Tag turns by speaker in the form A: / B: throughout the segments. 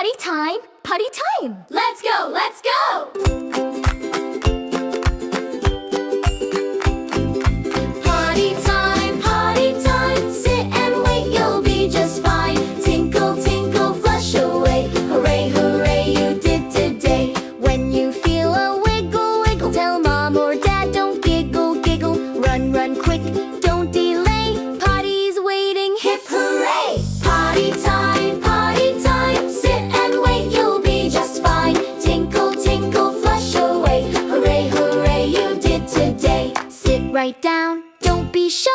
A: Potty time, potty time.
B: Let's go, let's go! Potty time, sit and wait, you'll be just fine. Tinkle, tinkle, flush away. Hooray, hooray, you did today. When you feel a wiggle, wiggle, tell mom or dad, don't giggle, giggle. Run, run quick, don't delay. Potty's waiting, hip hooray! Potty time, sit and wait, you'll be just fine. Tinkle, tinkle, flush away. Hooray, hooray, you did today. Sit right down, don't be shy.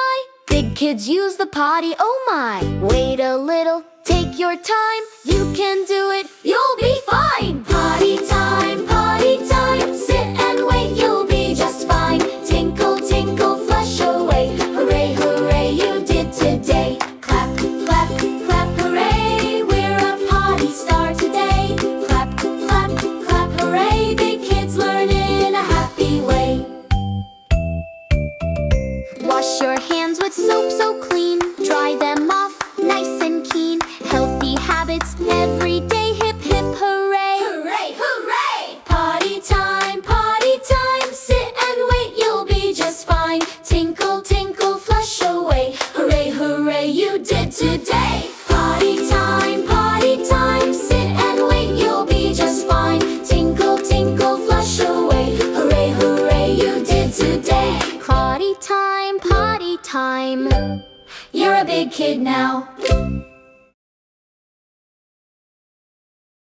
B: Big kids use the potty, oh my. Wait a little, take your time. You can do it, you'll be fine. Potty time, sit and wait, you'll be just fine. Tinkle, tinkle, flush away. Hooray, hooray, you did today. Clap, clap, clap, hooray, we're a potty star today. Clap, clap, clap, hooray, big kids learn in a happy way. Wash your hands with soap so clean. Dry them off nice and keen. Healthy habits every day. Hip, hip, hooray. Hooray, hooray! Potty time, sit and wait, you'll be just fine. Tinkle, tinkle, flush away. Hooray, hooray, you did today. Potty time, sit and wait, you'll be just fine. Tinkle, tinkle, flush away. Hooray, hooray, you did today. Potty time, you're a big kid now.